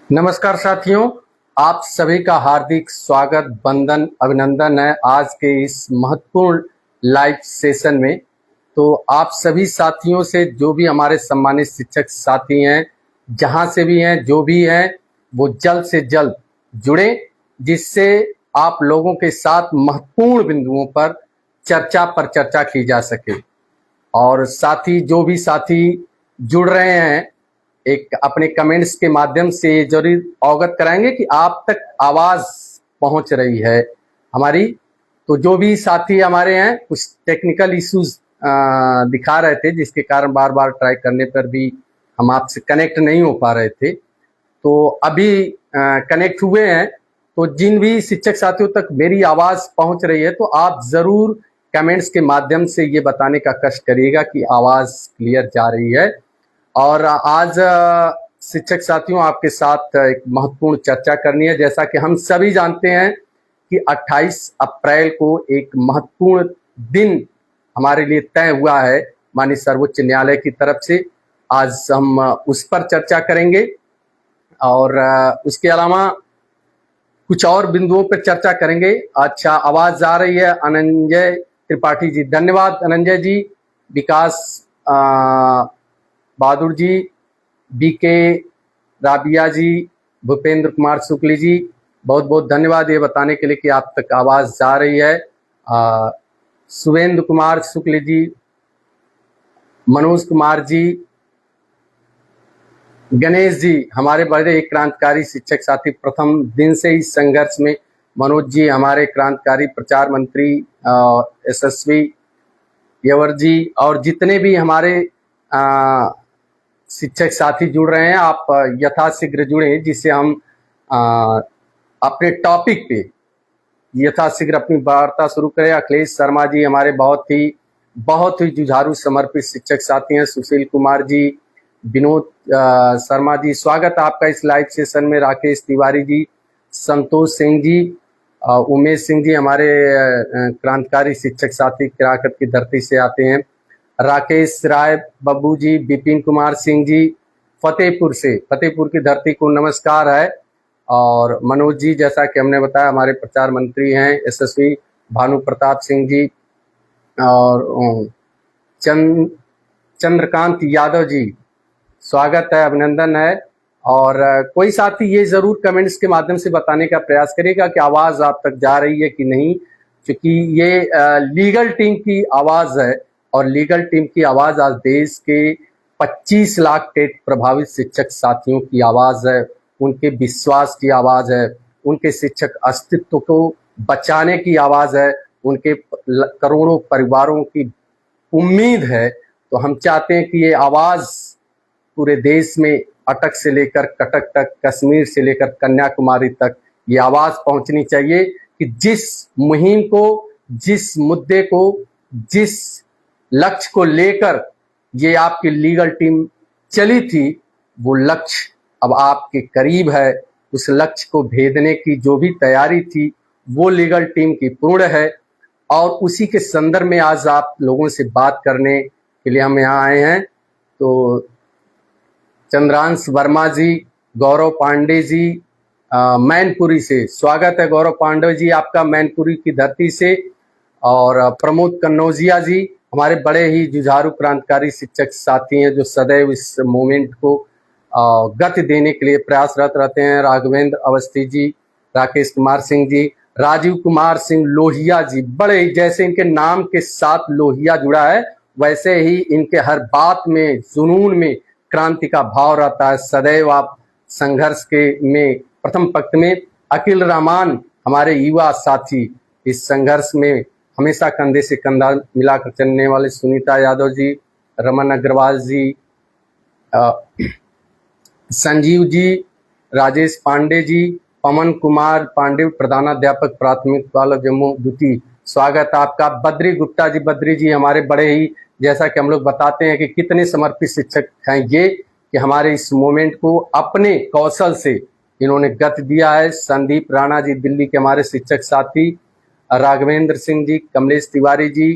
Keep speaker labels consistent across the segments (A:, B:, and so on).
A: नमस्कार साथियों, आप सभी का हार्दिक स्वागत, वंदन, अभिनंदन है आज के इस महत्वपूर्ण लाइव सेशन में। तो आप सभी साथियों से, जो भी हमारे सम्मानित शिक्षक साथी हैं, जहां से भी हैं, जो भी हैं, वो जल्द से जल्द जुड़े, जिससे आप लोगों के साथ महत्वपूर्ण बिंदुओं पर चर्चा की जा सके। और साथी, जो भी साथी जुड़ रहे हैं, एक अपने कमेंट्स के माध्यम से जरूर अवगत कराएंगे कि आप तक आवाज पहुंच रही है हमारी। तो जो भी साथी हमारे हैं, कुछ टेक्निकल इश्यूज दिखा रहे थे, जिसके कारण बार बार ट्राई करने पर भी हम आपसे कनेक्ट नहीं हो पा रहे थे। तो अभी कनेक्ट हुए हैं। तो जिन भी शिक्षक साथियों तक मेरी आवाज पहुंच रही है, तो आप जरूर कमेंट्स के माध्यम से ये बताने का कष्ट करिएगा कि आवाज क्लियर जा रही है। और आज शिक्षक साथियों, आपके साथ एक महत्वपूर्ण चर्चा करनी है। जैसा कि हम सभी जानते हैं कि 28 अप्रैल को एक महत्वपूर्ण दिन हमारे लिए तय हुआ है माननीय सर्वोच्च न्यायालय की तरफ से। आज हम उस पर चर्चा करेंगे और उसके अलावा कुछ और बिंदुओं पर चर्चा करेंगे। अच्छा, आवाज आ रही है अनंजय त्रिपाठी जी, धन्यवाद अनंजय जी। विकास बहादुर जी, बीके राबिया जी, भूपेंद्र कुमार शुक्ल जी, बहुत बहुत धन्यवाद ये बताने के लिए कि आप तक आवाज जा रही है। सुवेंद्र कुमार शुक्ल जी, मनोज कुमार जी, गणेश जी, हमारे बड़े क्रांतिकारी शिक्षक साथी, प्रथम दिन से इस संघर्ष में। मनोज जी, हमारे क्रांतिकारी प्रचार मंत्री, यशस्वी यवर जी, और जितने भी हमारे शिक्षक साथी जुड़ रहे हैं, आप यथाशीघ्र जुड़े, जिससे हम अपने टॉपिक पे यथाशीघ्र अपनी वार्ता शुरू करें। अखिलेश शर्मा जी, हमारे बहुत ही जुझारू समर्पित शिक्षक साथी हैं। सुशील कुमार जी, विनोद शर्मा जी, स्वागत आपका इस लाइव सेशन में। राकेश तिवारी जी, संतोष सिंह जी, उमेश सिंह जी, हमारे क्रांतिकारी शिक्षक साथी केराकत की धरती से आते हैं। राकेश राय बब्बू जी, विपिन कुमार सिंह जी, फतेहपुर की धरती को नमस्कार है। और मनोज जी, जैसा कि हमने बताया, हमारे प्रचार मंत्री हैं। यशस्वी भानु प्रताप सिंह जी, और चंद्रकांत यादव जी, स्वागत है, अभिनंदन है। और कोई साथी ये जरूर कमेंट्स के माध्यम से बताने का प्रयास करेगा कि आवाज आप तक जा रही है कि नहीं, क्योंकि ये लीगल टीम की आवाज है। और लीगल टीम की आवाज आज देश के 25 लाख टेट प्रभावित शिक्षक साथियों की आवाज है, उनके विश्वास की आवाज है, उनके शिक्षक अस्तित्व को बचाने की आवाज है, उनके करोड़ों परिवारों की उम्मीद है। तो हम चाहते हैं कि ये आवाज पूरे देश में अटक से लेकर कटक तक, कश्मीर से लेकर कन्याकुमारी तक ये आवाज पहुंचनी चाहिए कि जिस मुहिम को, जिस मुद्दे को, जिस लक्ष्य को लेकर ये आपकी लीगल टीम चली थी, वो लक्ष्य अब आपके करीब है। उस लक्ष्य को भेदने की जो भी तैयारी थी, वो लीगल टीम की पूर्ण है। और उसी के संदर्भ में आज आप लोगों से बात करने के लिए हम यहाँ आए हैं। तो चंद्रांश वर्मा जी, गौरव पांडे जी, मैनपुरी से, स्वागत है गौरव पांडे जी आपका मैनपुरी की धरती से। और प्रमोद कन्नौजिया जी, हमारे बड़े ही जुझारू क्रांतिकारी शिक्षक साथी हैं, जो सदैव इस मूवमेंट को गति देने के लिए प्रयासरत रहते हैं। राघवेंद्र अवस्थी जी, राकेश कुमार सिंह जी, राजीव कुमार सिंह लोहिया जी, बड़े ही, जैसे इनके नाम के साथ लोहिया जुड़ा है, वैसे ही इनके हर बात में, जुनून में क्रांति का भाव रहता है। सदैव आप संघर्ष के में प्रथम पंक्ति में। अखिल रहमान, हमारे युवा साथी, इस संघर्ष में हमेशा कंधे से कंधा मिलाकर चलने वाले। सुनीता यादव जी, रमन अग्रवाल जी, संजीव जी, राजेश पांडे जी, पवन कुमार पांडे, प्रधानाध्यापक प्राथमिक बालक जम्मू द्वितीय, स्वागत आपका। बद्री गुप्ता जी, बद्री जी, हमारे बड़े ही, जैसा कि हम लोग बताते हैं कि कितने समर्पित शिक्षक हैं ये, कि हमारे इस मूवमेंट को अपने कौशल से इन्होंने गति दिया है। संदीप राणा जी, दिल्ली के हमारे शिक्षक साथी, राघवेंद्र सिंह जी, कमलेश तिवारी जी,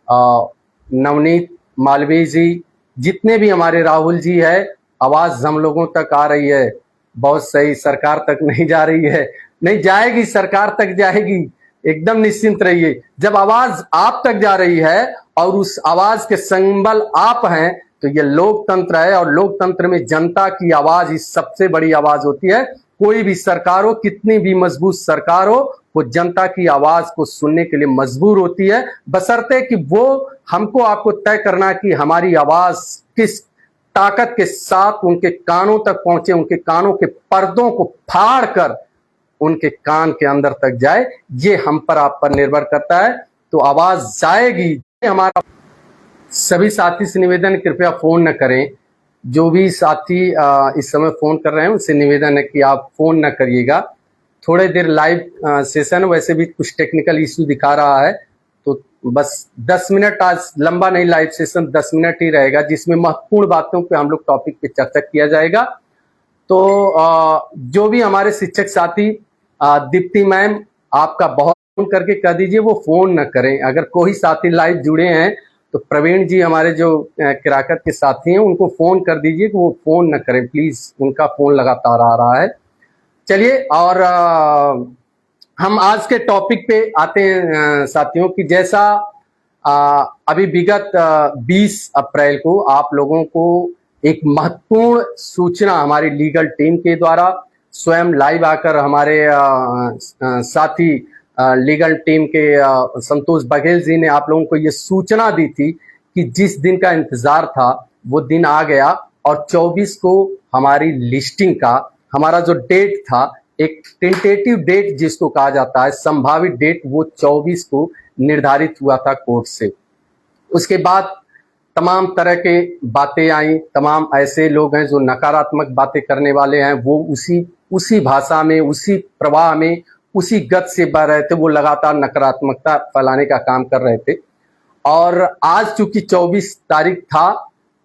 A: नवनीत मालवीय जी, जितने भी हमारे, राहुल जी है, आवाज हम लोगों तक आ रही है। बहुत सही, सरकार तक नहीं जा रही है, नहीं जाएगी, सरकार तक जाएगी, एकदम निश्चिंत रहिए। जब आवाज आप तक जा रही है और उस आवाज के संबल आप हैं, तो ये लोकतंत्र है, और लोकतंत्र में जनता की आवाज ही सबसे बड़ी आवाज होती है। कोई भी सरकार हो, कितनी भी मजबूत सरकार हो, वो जनता की आवाज को सुनने के लिए मजबूर होती है, बशर्ते कि वो हमको आपको तय करना कि हमारी आवाज किस ताकत के साथ उनके कानों तक पहुंचे, उनके कानों के पर्दों को फाड़ कर उनके कान के अंदर तक जाए। ये हम पर आप पर निर्भर करता है, तो आवाज जाएगी। हमारा सभी साथी से निवेदन, कृपया फोन न करें। जो भी साथी इस समय फोन कर रहे हैं उनसे निवेदन है कि आप फोन न करिएगा। थोड़े देर लाइव सेशन, वैसे भी कुछ टेक्निकल इश्यू दिखा रहा है, तो बस 10 मिनट, आज लंबा नहीं, लाइव सेशन 10 मिनट ही रहेगा, जिसमें महत्वपूर्ण बातों पे हम लोग टॉपिक पे चर्चा किया जाएगा। तो जो भी हमारे शिक्षक साथी, दीप्ति मैम, आपका बहुत फोन करके कह दीजिए वो फोन न करें। अगर कोई साथी लाइव जुड़े हैं तो प्रवीण जी, हमारे जो किराकत के साथी हैं, उनको फोन कर दीजिए कि वो फोन न करें प्लीज, उनका फोन लगातार आ रहा है। चलिए, और हम आज के टॉपिक पे आते हैं साथियों की। जैसा अभी विगत 20 अप्रैल को आप लोगों को एक महत्वपूर्ण सूचना हमारी लीगल टीम के द्वारा स्वयं लाइव आकर हमारे साथी लीगल टीम के संतोष बघेल जी ने आप लोगों को ये सूचना दी थी कि जिस दिन का इंतजार था वो दिन आ गया, और 24 को हमारी लिस्टिंग का हमारा जो डेट था, एक टेंटेटिव डेट जिसको कहा जाता है, संभावित डेट, वो 24 को निर्धारित हुआ था कोर्ट से। उसके बाद तमाम तरह के बातें आई, तमाम ऐसे लोग हैं जो नकारात्मक बातें करने वाले हैं, वो उसी भाषा में, उसी प्रवाह में, उसी गत से बह रहे थे, वो लगातार नकारात्मकता फैलाने का काम कर रहे थे। और आज चूंकि 24 तारीख था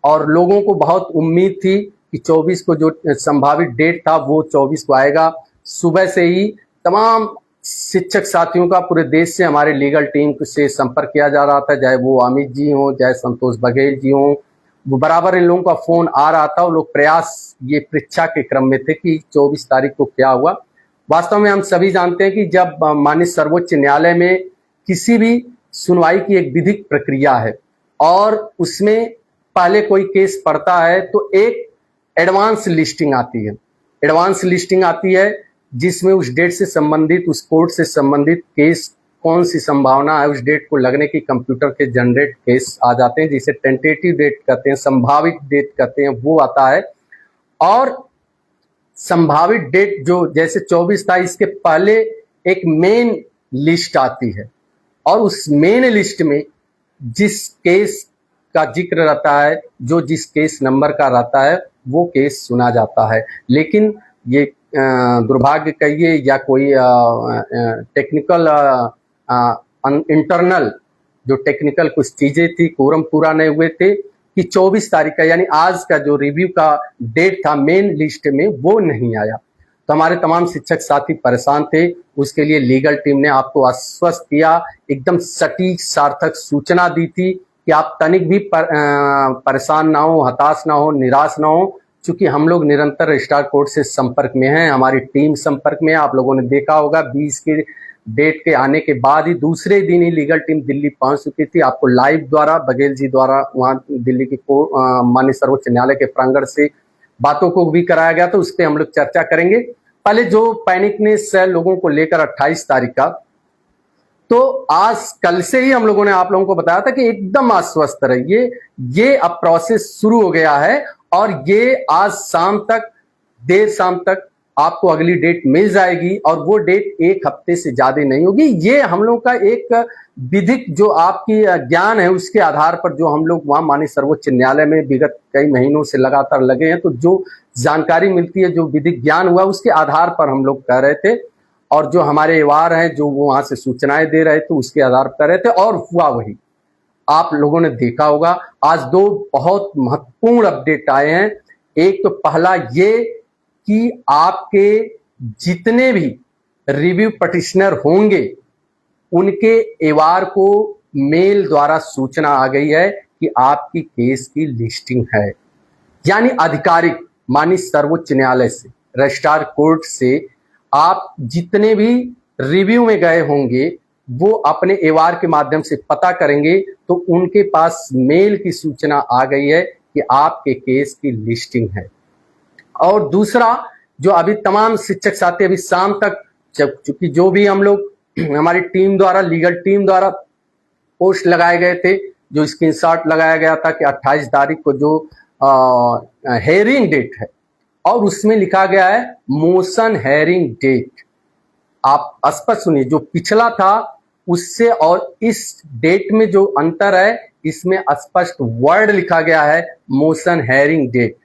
A: और लोगों को बहुत उम्मीद थी कि 24 को जो संभावित डेट था वो 24 को आएगा। सुबह से ही तमाम शिक्षक साथियों का पूरे देश से हमारे लीगल टीम से संपर्क किया जा रहा था, चाहे वो अमित जी हों, चाहे संतोष बघेल जी हों, वो बराबर इन लोगों का फोन आ रहा था। वो लोग प्रयास, ये परीक्षा के क्रम में थे कि 24 तारीख को क्या हुआ। वास्तव में हम सभी जानते हैं कि जब माननीय सर्वोच्च न्यायालय में किसी भी सुनवाई की एक विधिक प्रक्रिया है और उसमें पहले कोई केस पड़ता है, तो एक एडवांस लिस्टिंग आती है। एडवांस लिस्टिंग आती है जिसमें उस डेट से संबंधित, उस कोर्ट से संबंधित केस, कौन सी संभावना है उस डेट को लगने की, कंप्यूटर के जनरेट केस आ जाते हैं, जिसे टेंटेटिव डेट कहते हैं, संभावित डेट कहते हैं, वो आता है। और संभावित डेट जो जैसे 24 था, इसके पहले एक मेन लिस्ट आती है, और उस मेन लिस्ट में जिस केस का जिक्र रहता है, जो जिस केस नंबर का रहता है, वो केस सुना जाता है। लेकिन ये दुर्भाग्य कहिए या कोई टेक्निकल इंटरनल जो टेक्निकल कुछ चीजें थी, कोरम पूरा नहीं हुए थे, कि 24 तारीख का यानी आज का जो रिव्यू का डेट था मेन लिस्ट में, वो नहीं आया। तो हमारे तमाम शिक्षक साथी परेशान थे। उसके लिए लीगल टीम ने आपको आश्वस्त किया, एकदम सटीक सार्थक सूचना दी थी कि आप तनिक भी परेशान ना हो, हताश ना हो, निराश ना हो, क्योंकि हम लोग निरंतर रजिस्ट्रार कोर्ट से संपर्क में हैं, हमारी टीम संपर्क में है। आप लोगों ने देखा होगा 20 के डेट के आने के बाद ही दूसरे दिन ही लीगल टीम दिल्ली पहुंच चुकी थी। आपको लाइव द्वारा, बघेल जी द्वारा वहां दिल्ली की माननीय सर्वोच्च न्यायालय के प्रांगण से बातों को भी कराया गया, तो उस पर हम लोग चर्चा करेंगे। पहले जो पैनिकनेस है लोगों को लेकर 28 तारीख का, तो आज कल से ही हम लोगों ने आप लोगों को बताया था कि एकदम आश्वस्त रहिए, ये अब प्रोसेस शुरू हो गया है और ये आज शाम तक, देर शाम तक आपको अगली डेट मिल जाएगी, और वो डेट एक हफ्ते से ज्यादा नहीं होगी। ये हम लोग का एक विधिक जो आपकी ज्ञान है उसके आधार पर जो हम लोग वहां माननीय सर्वोच्च न्यायालय में विगत कई महीनों से लगातार लगे हैं, तो जो जानकारी मिलती है, जो विधिक ज्ञान हुआ, उसके आधार पर हम लोग कह रहे थे, और जो हमारे एवार हैं जो वो वहां से सूचनाएं दे रहे थे उसके आधार पर कह रहे थे, और हुआ वही। आप लोगों ने देखा होगा आज 2 बहुत महत्वपूर्ण अपडेट आए हैं। एक तो पहला ये कि आपके जितने भी रिव्यू पटिशनर होंगे उनके एवार को मेल द्वारा सूचना आ गई है कि आपकी केस की लिस्टिंग है, यानी आधिकारिक माननीय सर्वोच्च न्यायालय से रजिस्ट्रार कोर्ट से आप जितने भी रिव्यू में गए होंगे वो अपने एवार के माध्यम से पता करेंगे तो उनके पास मेल की सूचना आ गई है कि आपके केस की लिस्टिंग है। और दूसरा, जो अभी तमाम शिक्षक साथी अभी शाम तक, चूंकि जो भी हम लोग हमारी टीम द्वारा, लीगल टीम द्वारा पोस्ट लगाए गए थे, जो स्क्रीनशॉट लगाया गया था कि 28 तारीख को जो हेयरिंग डेट है और उसमें लिखा गया है मोशन हेयरिंग डेट। आप स्पष्ट सुनिए, जो पिछला था उससे और इस डेट में जो अंतर है, इसमें स्पष्ट वर्ड लिखा गया है मोशन हेयरिंग डेट।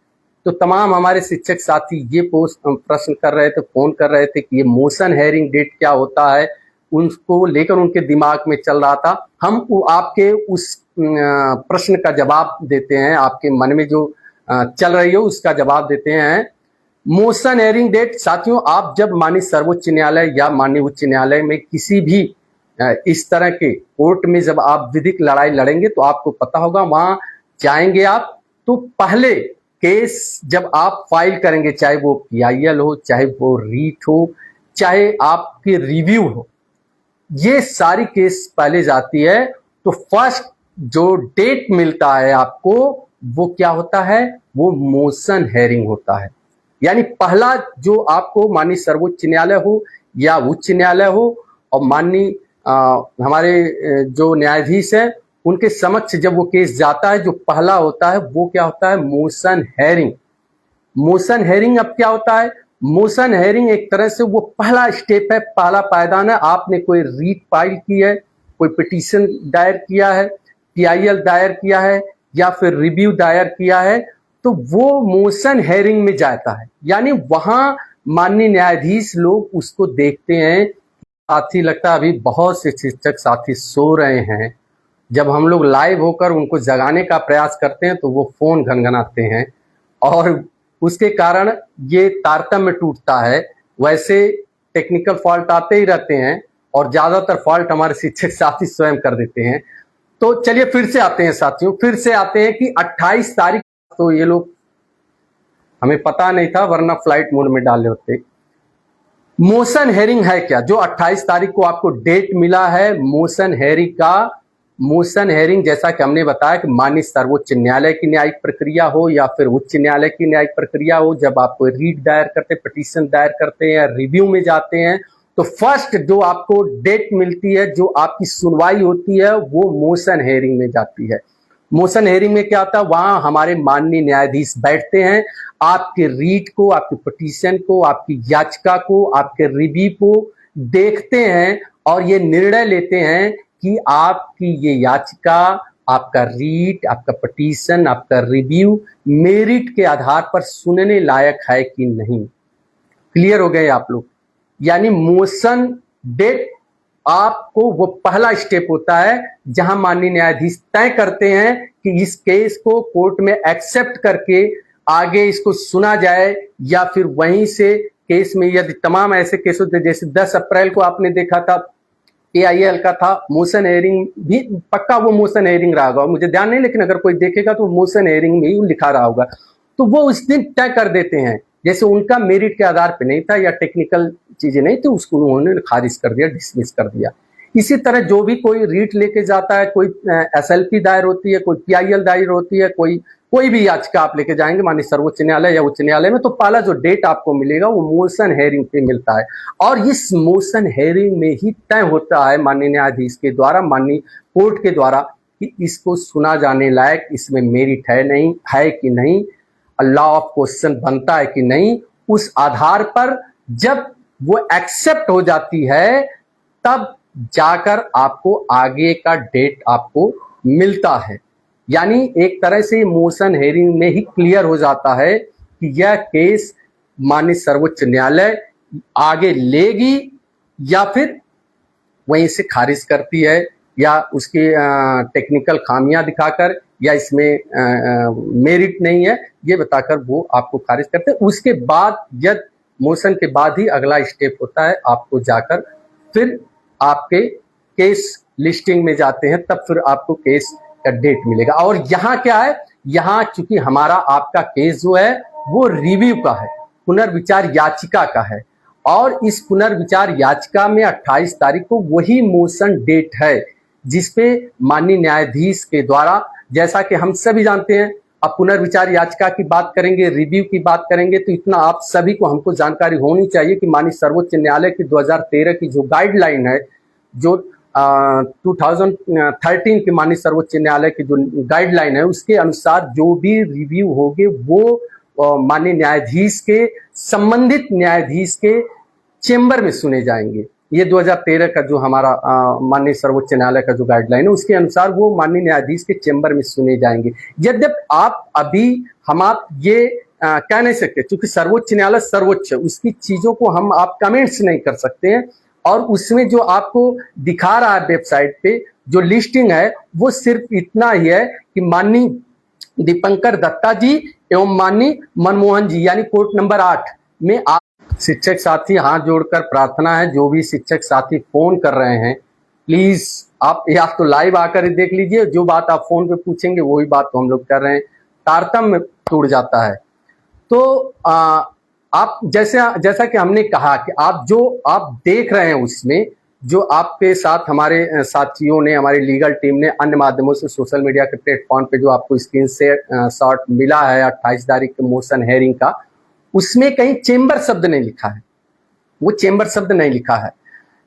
A: तो तमाम हमारे शिक्षक साथी ये प्रश्न कर रहे थे, फोन कर रहे थे कि ये मोशन हेयरिंग डेट क्या होता है, उनको लेकर उनके दिमाग में चल रहा था। हम आपके उस प्रश्न का जवाब देते हैं, आपके मन में जो चल रही हो उसका जवाब देते हैं। मोशन हेयरिंग डेट साथियों, आप जब माननीय सर्वोच्च न्यायालय या माननीय उच्च न्यायालय में किसी भी इस तरह के कोर्ट में जब आप विधिक लड़ाई लड़ेंगे तो आपको पता होगा, वहां जाएंगे आप तो पहले केस जब आप फाइल करेंगे, चाहे वो PIL हो, चाहे वो रीट हो, चाहे आपकी रिव्यू हो, ये सारी केस पहले जाती है। तो फर्स्ट जो डेट मिलता है आपको वो क्या होता है, वो मोशन हेयरिंग होता है। यानी पहला जो आपको माननीय सर्वोच्च न्यायालय हो या उच्च न्यायालय हो और माननीय हमारे जो न्यायाधीश हैं उनके समक्ष जब वो केस जाता है, जो पहला होता है वो क्या होता है, मोशन हेयरिंग। मोशन हेयरिंग अब क्या होता है, मोशन हेयरिंग एक तरह से वो पहला स्टेप है, पहला पायदान है। आपने कोई रीट फाइल की है, कोई पिटीशन दायर किया है, PIL दायर किया है या फिर रिव्यू दायर किया है, तो वो मोशन हेयरिंग में जाता है। यानी वहां माननीय न्यायाधीश लोग उसको देखते हैं। साथी लगता है अभी बहुत से शिक्षक साथी सो रहे हैं, जब हम लोग लाइव होकर उनको जगाने का प्रयास करते हैं तो वो फोन घनघनाते हैं और उसके कारण ये तारतम्य टूटता है। वैसे टेक्निकल फॉल्ट आते ही रहते हैं और ज्यादातर फॉल्ट हमारे शिक्षक साथी स्वयं कर देते हैं। तो चलिए फिर से आते हैं साथियों, फिर से आते हैं कि 28 तारीख, तो ये लोग हमें पता नहीं था वरना फ्लाइट मोड में डाले होते। मोशन हेयरिंग है क्या, जो 28 तारीख को आपको डेट मिला है मोशन हेयरिंग का। मोशन हेयरिंग जैसा कि हमने बताया कि माननीय सर्वोच्च न्यायालय की न्यायिक प्रक्रिया हो या फिर उच्च न्यायालय की न्यायिक प्रक्रिया हो, जब आप कोई रीट दायर करते, पिटीशन दायर करते हैं या रिव्यू में जाते हैं, तो फर्स्ट जो आपको डेट मिलती है, जो आपकी सुनवाई होती है, वो मोशन हेयरिंग में जाती है। मोशन हेयरिंग में क्या होता है, वहां हमारे माननीय न्यायाधीश बैठते हैं, आपके रीट को, आपकी पिटीशन को, आपकी याचिका को, आपके रिव्यू को देखते हैं और ये निर्णय लेते हैं कि आपकी ये याचिका, आपका रीट, आपका पिटीशन, आपका रिव्यू मेरिट के आधार पर सुनने लायक है कि नहीं। क्लियर हो गए आप लोग। यानी मोशन डेट आपको वो पहला स्टेप होता है जहां माननीय न्यायाधीश तय करते हैं कि इस केस को कोर्ट में एक्सेप्ट करके आगे इसको सुना जाए या फिर वहीं से केस में, यदि तमाम ऐसे केस होते, जैसे 10 अप्रैल को आपने देखा था PIL का था मोशन हेयरिंग, भी पक्का वो मोशन हेयरिंग रहा होगा, मुझे ध्यान नहीं, लेकिन अगर कोई देखेगा तो मोशन हेयरिंग में ही लिखा रहा होगा। तो वो उस दिन तय कर देते हैं, जैसे उनका मेरिट के आधार पे नहीं था या टेक्निकल चीजें नहीं थी, उसको उन्होंने खारिज कर दिया, डिसमिस कर दिया। इसी तरह जो भी कोई रीट लेके जाता है, कोई SLP दायर होती है, कोई PIL दायर होती है, कोई भी याचिका आप लेके जाएंगे माननीय सर्वोच्च न्यायालय या उच्च न्यायालय में, तो पहला जो डेट आपको मिलेगा वो मोशन हेयरिंग पे मिलता है। और इस मोशन हेयरिंग में ही तय होता है माननीय न्यायाधीश के द्वारा, माननीय कोर्ट के द्वारा, कि इसको सुना जाने लायक, इसमें मेरिट है नहीं है कि नहीं, लॉ ऑफ क्वेश्चन बनता है कि नहीं। उस आधार पर जब वो एक्सेप्ट हो जाती है तब जाकर आपको आगे का डेट आपको मिलता है। यानी एक तरह से मोशन हेयरिंग में ही क्लियर हो जाता है कि यह केस माननीय सर्वोच्च न्यायालय आगे लेगी या फिर वहीं से खारिज करती है, या उसकी टेक्निकल खामियां दिखाकर, या इसमें मेरिट नहीं है ये बताकर वो आपको खारिज करते हैं। उसके बाद यदि मोशन के बाद ही अगला स्टेप होता है, आपको जाकर फिर आपके केस लिस्टिंग में जाते हैं, तब फिर आपको केस का डेट मिलेगा। और यहाँ क्या है, यहाँ चूंकि हमारा आपका केस जो है वो रिव्यू का है, पुनर्विचार याचिका का है और इस पुनर्विचार याचिका में 28 तारीख को वही मोशन डेट है जिसपे माननीय न्यायाधीश के द्वारा, जैसा कि हम सभी जानते हैं, अब पुनर्विचार याचिका की बात करेंगे, रिव्यू की बात करेंगे, तो इतना आप सभी को हमको जानकारी होनी चाहिए कि माननीय सर्वोच्च न्यायालय की 2013 की जो गाइडलाइन है, जो 2013 के माननीय सर्वोच्च न्यायालय की जो गाइडलाइन है, उसके अनुसार जो भी रिव्यू होंगे वो माननीय न्यायाधीश के, संबंधित न्यायाधीश के चेंबर में सुने जाएंगे। ये 2013 का जो हमारा माननीय सर्वोच्च न्यायालय का जो गाइडलाइन है, उसके अनुसार वो माननीय न्यायाधीश के चेंबर में सुने जाएंगे। यद्यपि आप ये कह नहीं सकते, क्योंकि सर्वोच्च न्यायालय सर्वोच्च है, उसकी चीजों को आप कमेंट्स नहीं कर सकते हैं। और उसमें जो आपको दिखा रहा है वेबसाइट पे जो लिस्टिंग है, वो सिर्फ इतना ही है कि माननीय दीपंकर दत्ता जी एवं माननीय मनमोहन जी, यानी कोर्ट नंबर 8 में आप शिक्षक साथी हाथ जोड़कर प्रार्थना है, जो भी शिक्षक साथी फोन कर रहे हैं, प्लीज आप या तो लाइव आकर देख लीजिए, जो बात आप फोन पे पूछेंगे वही बात तो हम लोग कर रहे हैं, तारतम्य टूट जाता है। तो आप जैसा कि हमने कहा कि आप देख रहे हैं, उसमें जो आपके साथ हमारे साथियों ने, हमारी लीगल टीम ने अन्य माध्यमों से सोशल मीडिया के प्लेटफॉर्म पे जो आपको स्क्रीन से शॉट मिला है 28 तारीख के मोशन हेयरिंग का, उसमें कहीं चेंबर शब्द नहीं लिखा है, वो चेंबर शब्द नहीं लिखा है।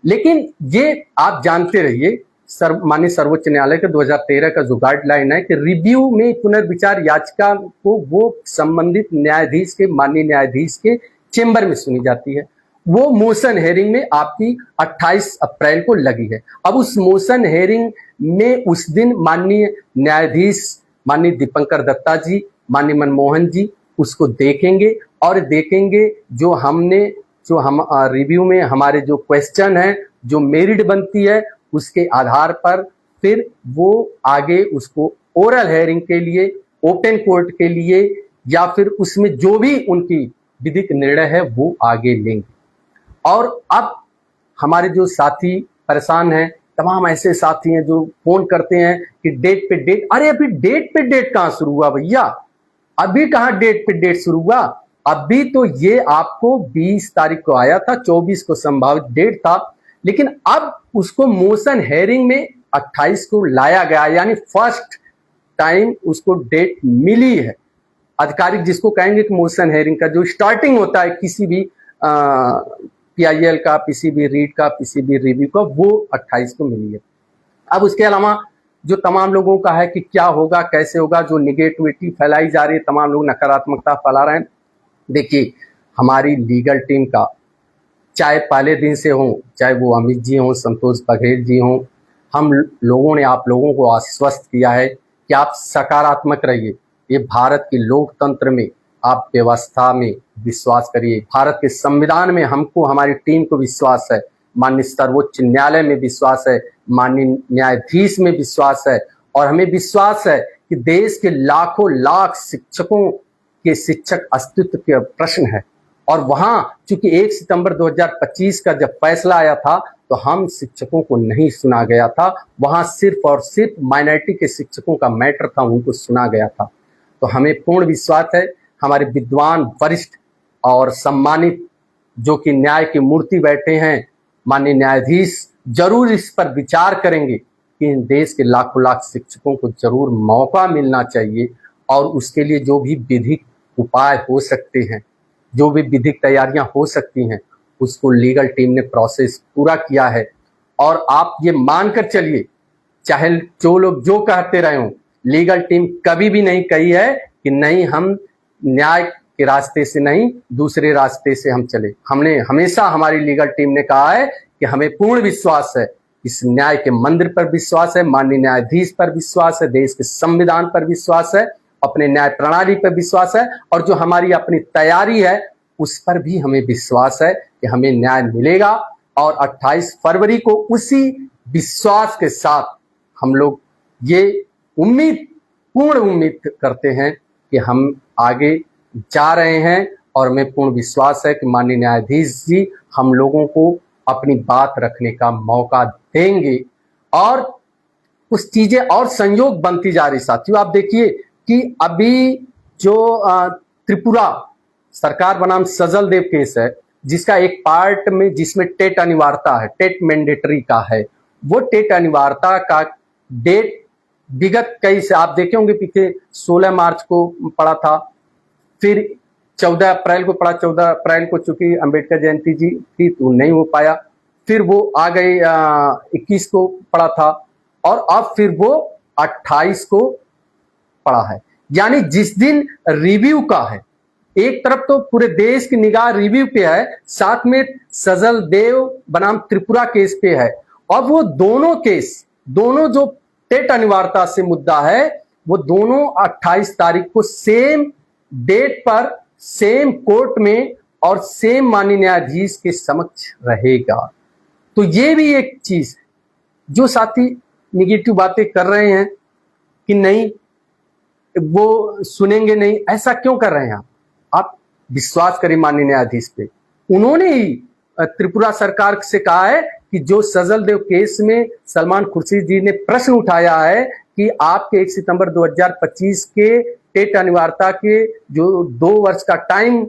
A: लेकिन ये आप जानते रहिए, माननीय सर्वोच्च न्यायालय के 2013 का जो गाइडलाइन है कि रिव्यू में पुनर्विचार याचिका को वो संबंधित न्यायाधीश के, माननीय न्यायाधीश के चेंबर में सुनी जाती है। वो मोशन हेयरिंग में आपकी 28 अप्रैल को लगी है। अब उस मोशन हेयरिंग में उस दिन माननीय न्यायाधीश, माननीय दीपंकर दत्ता जी, माननीय मनमोहन जी उसको देखेंगे और देखेंगे जो हम रिव्यू में हमारे जो क्वेश्चन है, जो मेरिट बनती है, उसके आधार पर फिर वो आगे उसको ओरल हेयरिंग के लिए, ओपन कोर्ट के लिए, या फिर उसमें जो भी उनकी विधिक निर्णय है वो आगे लेंगे। और अब हमारे जो साथी परेशान हैं, तमाम ऐसे साथी हैं जो फोन करते हैं कि डेट पे डेट, अरे अभी डेट पे डेट कहाँ शुरू हुआ भैया, अभी कहाँ डेट पे डेट शुरू हुआ? अभी तो ये आपको 20 तारीख को आया था, 24 को संभावित डेट था, लेकिन अब उसको मोशन हेयरिंग में 28 को लाया गया, यानी फर्स्ट टाइम उसको डेट मिली है आधिकारिक, जिसको कहेंगे कि मोशन हेयरिंग का जो स्टार्टिंग होता है किसी भी PIL का, किसी भी रीड का, किसी भी रिव्यू का, वो 28 को मिली है। अब उसके अलावा जो तमाम लोगों का है कि क्या होगा, कैसे होगा, जो निगेटिविटी फैलाई जा रही है, तमाम लोग नकारात्मकता फैला रहे हैं। देखिए, हमारी लीगल टीम का, चाहे पहले दिन से हो, चाहे वो अमित जी हों, संतोष बघेल जी हों, हम लोगों ने आप लोगों को आश्वस्त किया है कि आप सकारात्मक रहिए। ये भारत के लोकतंत्र में आप व्यवस्था में विश्वास करिए, भारत के संविधान में हमको, हमारी टीम को विश्वास है, माननीय सर्वोच्च न्यायालय में विश्वास है, माननीय न्यायाधीश में विश्वास है, और हमें विश्वास है कि देश के लाखों लाख शिक्षकों के शिक्षक अस्तित्व के प्रश्न है। और वहां चूंकि 1 सितंबर 2025 का जब फैसला आया था तो हम शिक्षकों को नहीं सुना गया था, वहां सिर्फ और सिर्फ माइनॉरिटी के शिक्षकों का मैटर था, उनको सुना गया था। तो हमें पूर्ण विश्वास है, हमारे विद्वान, वरिष्ठ और सम्मानित जो कि न्याय की मूर्ति बैठे हैं, माननीय न्यायाधीश जरूर इस पर विचार करेंगे कि इन देश के लाखों लाख शिक्षकों को जरूर मौका मिलना चाहिए, और उसके लिए जो भी विधिक उपाय हो सकते हैं, जो भी विधिक तैयारियां हो सकती हैं, उसको लीगल टीम ने प्रोसेस पूरा किया है। और आप ये मानकर चलिए, चाहे जो लोग जो कहते रहे हों, लीगल टीम कभी भी नहीं कही है कि नहीं हम न्याय के रास्ते से नहीं, दूसरे रास्ते से हम चले। हमने हमेशा, हमारी लीगल टीम ने कहा है कि हमें पूर्ण विश्वास है, इस न्याय के मंदिर पर विश्वास है, माननीय न्यायाधीश पर विश्वास है, देश के संविधान पर विश्वास है, अपने न्याय प्रणाली पर विश्वास है, और जो हमारी अपनी तैयारी है उस पर भी हमें विश्वास है कि हमें न्याय मिलेगा। और 28 फरवरी को उसी विश्वास के साथ हम लोग ये पूर्ण उम्मीद करते हैं कि हम आगे जा रहे हैं, और हमें पूर्ण विश्वास है कि माननीय न्यायाधीश जी हम लोगों को अपनी बात रखने का मौका देंगे। और कुछ चीजें और संयोग बनती जा रही साथियों, आप देखिए कि अभी जो त्रिपुरा सरकार बनाम सजल देव केस है, जिसका एक पार्ट में जिसमें टेट अनिवार्यता है, टेट मैंडेटरी का है, वो टेट अनिवार्यता का डेट विगत कई से आप देखे होंगे पीछे 16 मार्च को पड़ा था, फिर 14 अप्रैल को पड़ा, 14 अप्रैल को चूंकि अंबेडकर जयंती जी थी तो नहीं हो पाया, फिर वो आ गई 21 को पड़ा था, और अब फिर वो 28 को पड़ा है। यानी जिस दिन रिव्यू का है, एक तरफ तो पूरे देश की निगाह रिव्यू पे है, साथ में सजल देव बनाम त्रिपुरा केस पे है, और वो दोनों केस, दोनों जो टेट अनिवार्यता से मुद्दा है, वो दोनों 28 तारीख को सेम डेट पर सेम कोर्ट में और सेम माननीय न्यायाधीश के समक्ष रहेगा। तो ये भी एक चीज है। जो साथी निगेटिव बातें कर रहे हैं कि नहीं वो सुनेंगे नहीं, ऐसा क्यों कर रहे हैं आप विश्वास करें माननीय न्यायाधीश पे। उन्होंने ही त्रिपुरा सरकार से कहा है कि जो सजल देव केस में सलमान खुर्शीद जी ने प्रश्न उठाया है कि आपके 1 सितंबर 2025 के टेट अनिवार्यता के जो 2 वर्ष का टाइम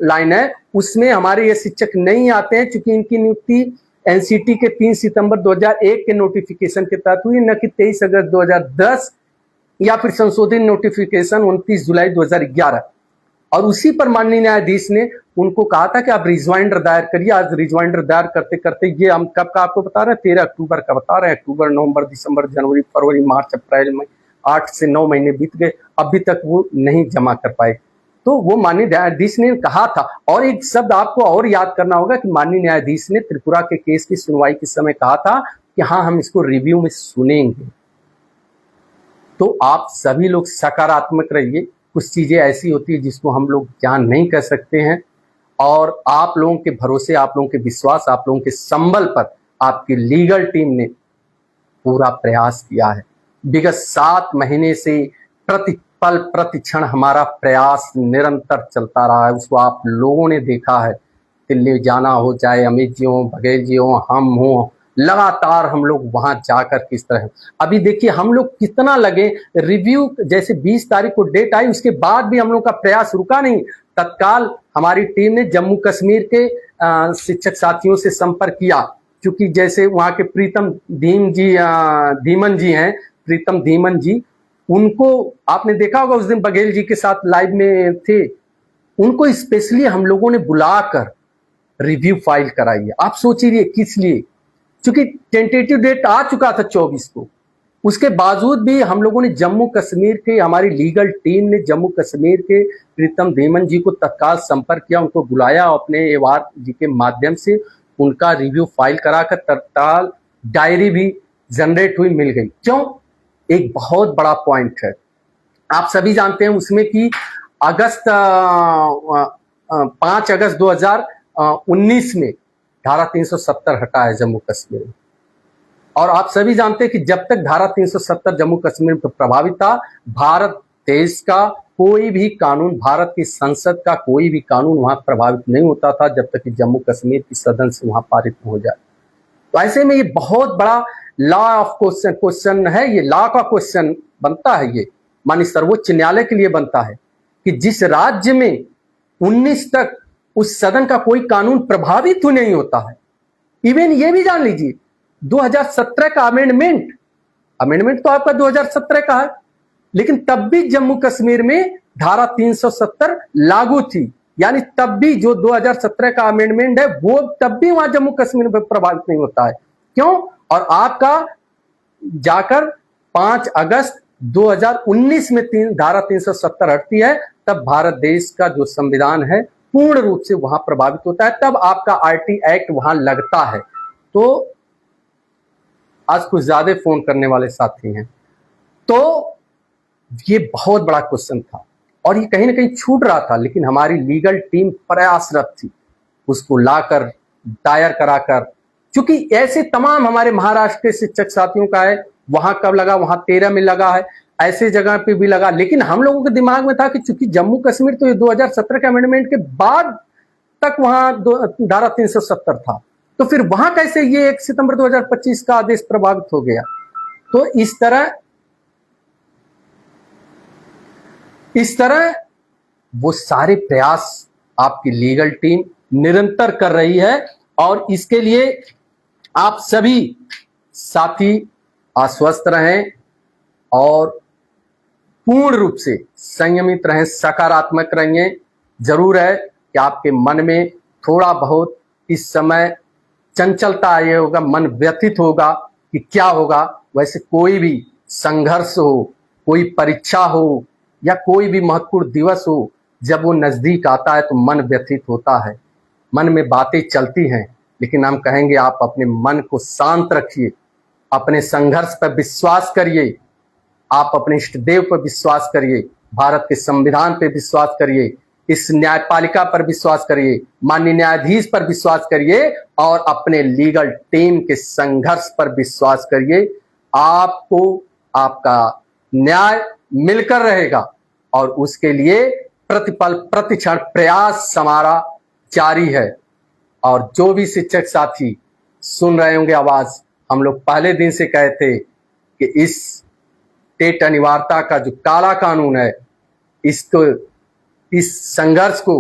A: लाइन है, उसमें हमारे ये शिक्षक नहीं आते हैं, चूंकि इनकी नियुक्ति एनसीटी के 3 सितंबर 2001 के नोटिफिकेशन के तहत हुई, न कि 23 अगस्त 2010 या फिर संशोधित नोटिफिकेशन 29 जुलाई 2011। और उसी पर माननीय न्यायाधीश ने उनको कहा था कि आप रिजवाइंडर दायर करिए। आज रिजवाइंडर दायर करते करते ये हम कब का आपको बता रहे हैं, 13 अक्टूबर का बता रहे हैं। अक्टूबर, नवंबर, दिसंबर, जनवरी, फरवरी, मार्च, अप्रैल में 8 से 9 महीने बीत गए, अभी तक वो नहीं जमा कर पाए। तो वो माननीय न्यायाधीश ने कहा था, और एक शब्द आपको और याद करना होगा कि माननीय न्यायाधीश ने त्रिपुरा के केस की सुनवाई के समय कहा था कि हाँ, हम इसको रिव्यू में सुनेंगे। तो आप सभी लोग सकारात्मक रहिए। कुछ चीजें ऐसी होती है जिसको हम लोग ज्ञान नहीं कर सकते हैं, और आप लोगों के भरोसे, आप लोगों के विश्वास, आप लोगों के संबल पर आपकी लीगल टीम ने पूरा प्रयास किया है। विगत 7 महीने से प्रति पल प्रति क्षण हमारा प्रयास निरंतर चलता रहा है। उसको आप लोगों ने देखा है, दिल्ली जाना हो, चाहे अमित जी हो, बघेल जी हो, हम हो, लगातार हम लोग वहां जाकर किस तरह। अभी देखिए हम लोग कितना लगे, रिव्यू जैसे 20 तारीख को डेट आई, उसके बाद भी हम लोग का प्रयास रुका नहीं। तत्काल हमारी टीम ने जम्मू कश्मीर के शिक्षक साथियों से संपर्क किया, क्योंकि जैसे वहां के धीमन जी हैं, प्रीतम धीमन जी, उनको आपने देखा होगा उस दिन बघेल जी के साथ लाइव में थे, उनको स्पेशली हम लोगों ने बुलाकर रिव्यू फाइल कराई है। आप सोचिए किस लिए, क्योंकि टेंटेटिव डेट आ चुका था 24 को, उसके बावजूद भी हम लोगों ने जम्मू कश्मीर के, हमारी लीगल टीम ने जम्मू कश्मीर के प्रीतम धीमन जी को तत्काल संपर्क किया, उनको बुलाया, अपने एवार जी के माध्यम से उनका रिव्यू फाइल कराकर तत्काल डायरी भी जनरेट हुई, मिल गई। क्यों? एक बहुत बड़ा पॉइंट है, आप सभी जानते हैं उसमें कि 5 अगस्त 2019 में धारा 370 हटा है जम्मू कश्मीर में। और आप सभी जानते हैं कि जब तक धारा 370 जम्मू कश्मीर में प्रभावित था, भारत देश का कोई भी कानून, भारत की संसद का कोई भी कानून वहां प्रभावित नहीं होता था, जब तक कि जम्मू कश्मीर की सदन से वहां पारित हो जाए। तो ऐसे में ये बहुत बड़ा लॉ ऑफ क्वेश्चन है, ये लॉ का क्वेश्चन बनता है, ये माननीय सर्वोच्च न्यायालय के लिए बनता है कि जिस राज्य में 19 तक उस सदन का कोई कानून प्रभावित ही नहीं होता है। इवन ये भी जान लीजिए 2017 का अमेंडमेंट तो आपका 2017 का है, लेकिन तब भी जम्मू कश्मीर में धारा 370 लागू थी। यानी तब भी जो 2017 का अमेंडमेंट है वो तब भी वहां जम्मू कश्मीर में प्रभावित नहीं होता है। क्यों? और आपका जाकर 5 अगस्त 2019 में धारा 370 हटती है, तब भारत देश का जो संविधान है पूर्ण रूप से वहां प्रभावित होता है, तब आपका आरटी एक्ट वहां लगता है। तो आज कुछ ज्यादा फोन करने वाले साथी हैं, तो ये बहुत बड़ा क्वेश्चन था और ये कहीं ना कहीं छूट रहा था, लेकिन हमारी लीगल टीम प्रयासरत थी उसको लाकर दायर कराकर, क्योंकि ऐसे तमाम हमारे महाराष्ट्र के शिक्षक साथियों का है, वहां कब लगा, वहां 13 में लगा है, ऐसे जगह पे भी लगा। लेकिन हम लोगों के दिमाग में था कि चूंकि जम्मू कश्मीर तो ये 2017 के अमेंडमेंट के बाद तक वहां धारा 370 था, तो फिर वहां कैसे ये 1 सितंबर 2025 का आदेश प्रभावित हो गया। तो इस तरह वो सारे प्रयास आपकी लीगल टीम निरंतर कर रही है। और इसके लिए आप सभी साथी आश्वस्त रहें और पूर्ण रूप से संयमित रहें, सकारात्मक रहें। जरूर है कि आपके मन में थोड़ा बहुत इस समय चंचलता आई होगा, मन व्यथित होगा कि क्या होगा। वैसे कोई भी संघर्ष हो, कोई परीक्षा हो या कोई भी महत्वपूर्ण दिवस हो, जब वो नजदीक आता है तो मन व्यथित होता है, मन में बातें चलती हैं। लेकिन हम कहेंगे आप अपने मन को शांत रखिए, अपने संघर्ष पर विश्वास करिए, आप अपने इष्ट देव पर विश्वास करिए, भारत के संविधान पर विश्वास करिए, इस न्यायपालिका पर विश्वास करिए, माननीय न्यायाधीश पर विश्वास करिए और अपने लीगल टीम के संघर्ष पर विश्वास करिए। आपको आपका न्याय मिलकर रहेगा और उसके लिए प्रतिपल प्रतिक्षण प्रयास हमारा जारी है। और जो भी शिक्षक साथी सुन रहे होंगे आवाज, हम लोग पहले दिन से कहे थे कि इस टेट अनिवार्यता का जो काला कानून है, इसको, इस संघर्ष को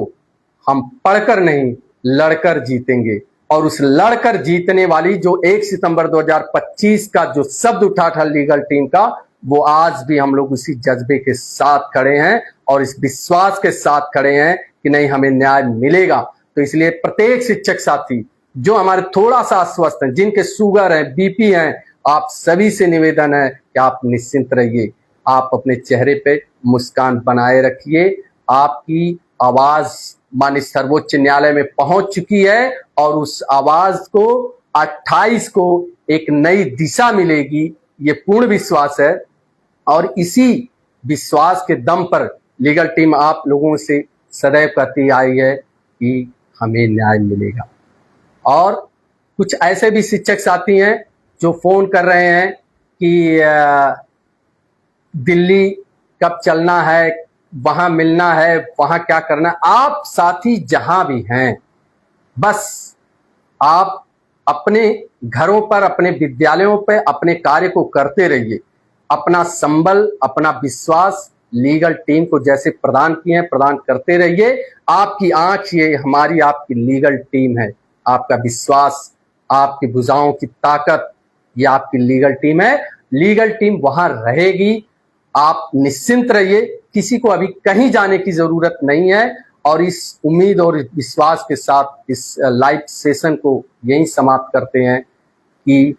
A: हम पढ़कर नहीं लड़कर जीतेंगे। और उस लड़कर जीतने वाली जो 1 सितंबर 2025 का जो शब्द उठा था लीगल टीम का, वो आज भी हम लोग उसी जज्बे के साथ खड़े हैं और इस विश्वास के साथ खड़े हैं कि नहीं, हमें न्याय मिलेगा। तो इसलिए प्रत्येक शिक्षक साथी जो हमारे थोड़ा सा अस्वस्थ हैं, जिनके शुगर है, बीपी हैं, आप सभी से निवेदन है कि आप निश्चिंत रहिए, आप अपने चेहरे पे मुस्कान बनाए रखिए। आपकी आवाज माननीय सर्वोच्च न्यायालय में पहुंच चुकी है और उस आवाज को 28 को एक नई दिशा मिलेगी, ये पूर्ण विश्वास है। और इसी विश्वास के दम पर लीगल टीम आप लोगों से सदैव कहती आई है कि हमें न्याय मिलेगा। और कुछ ऐसे भी शिक्षक साथी हैं जो फोन कर रहे हैं कि दिल्ली कब चलना है, वहां मिलना है, वहां क्या करना है। आप साथी जहां भी हैं, बस आप अपने घरों पर, अपने विद्यालयों पर अपने कार्य को करते रहिए। अपना संबल, अपना विश्वास लीगल टीम को जैसे प्रदान किए हैं, प्रदान करते रहिए। आपकी आंख ये हमारी, आपकी लीगल टीम है। आपका विश्वास, आपकी भुजाओं की ताकत, ये आपकी लीगल टीम है। लीगल टीम वहां रहेगी, आप निश्चिंत रहिए, किसी को अभी कहीं जाने की जरूरत नहीं है। और इस उम्मीद और विश्वास के साथ इस लाइव सेशन को यहीं समाप्त करते हैं कि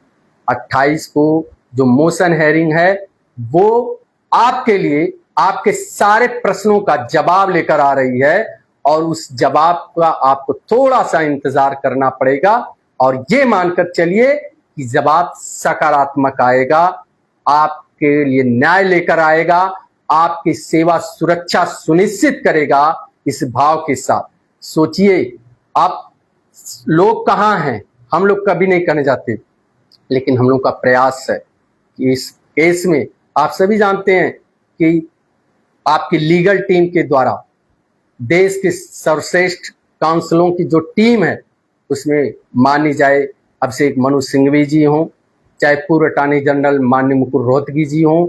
A: 28 को जो मोशन हेयरिंग है वो आपके लिए आपके सारे प्रश्नों का जवाब लेकर आ रही है और उस जवाब का आपको थोड़ा सा इंतजार करना पड़ेगा। और ये मानकर चलिए कि जवाब सकारात्मक आएगा, आपके लिए न्याय लेकर आएगा, आपकी सेवा सुरक्षा सुनिश्चित करेगा। इस भाव के साथ सोचिए, आप लोग कहाँ हैं, हम लोग कभी नहीं कहने जाते, लेकिन हम लोग का प्रयास है कि इस केस में आप सभी जानते हैं कि आपकी लीगल टीम के द्वारा देश के सर्वश्रेष्ठ काउंसिलों की जो टीम है उसमें मानी जाए अभिषेक मनु सिंघवी जी हों, चाहे पूर्व अटॉर्नी जनरल माननीय मुकुल रोहतगी जी हों,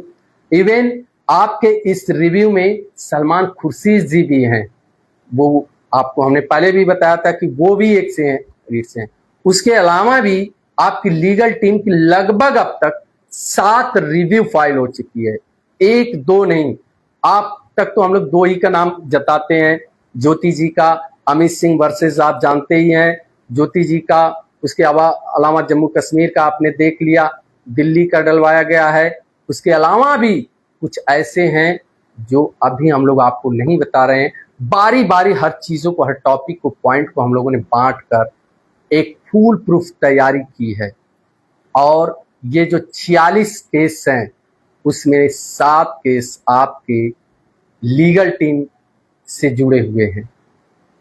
A: इवन आपके इस रिव्यू में सलमान खुर्शीद जी भी हैं। वो आपको हमने पहले भी बताया था कि वो भी एक से हैं, रीड से हैं। उसके अलावा भी आपकी लीगल टीम की लगभग अब तक 7 रिव्यू फाइल हो चुकी है, 1-2 नहीं। आप तक तो हम लोग 2 ही का नाम जताते हैं, ज्योति जी का अमित सिंह वर्सेस आप जानते ही हैं, ज्योति जी का। उसके अलावा जम्मू कश्मीर का आपने देख लिया, दिल्ली का डलवाया गया है। उसके अलावा भी कुछ ऐसे हैं जो अभी हम लोग आपको नहीं बता रहे हैं। बारी बारी हर चीजों को, हर टॉपिक को, पॉइंट को हम लोगों ने बांट कर एक फुल प्रूफ तैयारी की है। और ये जो 46 केस हैं उसमें 7 केस आपके लीगल टीम से जुड़े हुए हैं।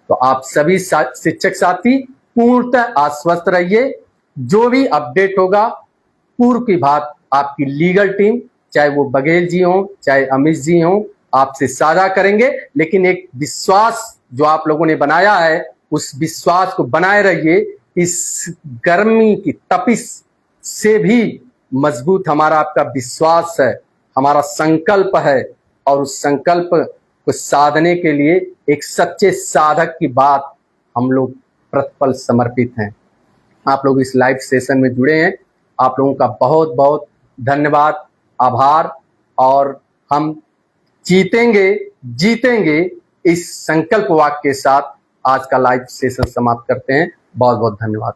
A: तो आप सभी शिक्षक साथी पूर्णतः आश्वस्त रहिए, जो भी अपडेट होगा पूर्व की बात आपकी लीगल टीम, चाहे वो बघेल जी हों, चाहे अमित जी हों, आपसे साझा करेंगे। लेकिन एक विश्वास जो आप लोगों ने बनाया है, उस विश्वास को बनाए रहिए। इस गर्मी की तपिश से भी मजबूत हमारा आपका विश्वास है, हमारा संकल्प है। और उस संकल्प कुछ साधने के लिए एक सच्चे साधक की बात हम लोग प्रतिपल समर्पित हैं। आप लोग इस लाइव सेशन में जुड़े हैं, आप लोगों का बहुत बहुत धन्यवाद, आभार। और हम जीतेंगे जीतेंगे इस संकल्प वाक्य के साथ आज का लाइव सेशन समाप्त करते हैं। बहुत बहुत धन्यवाद।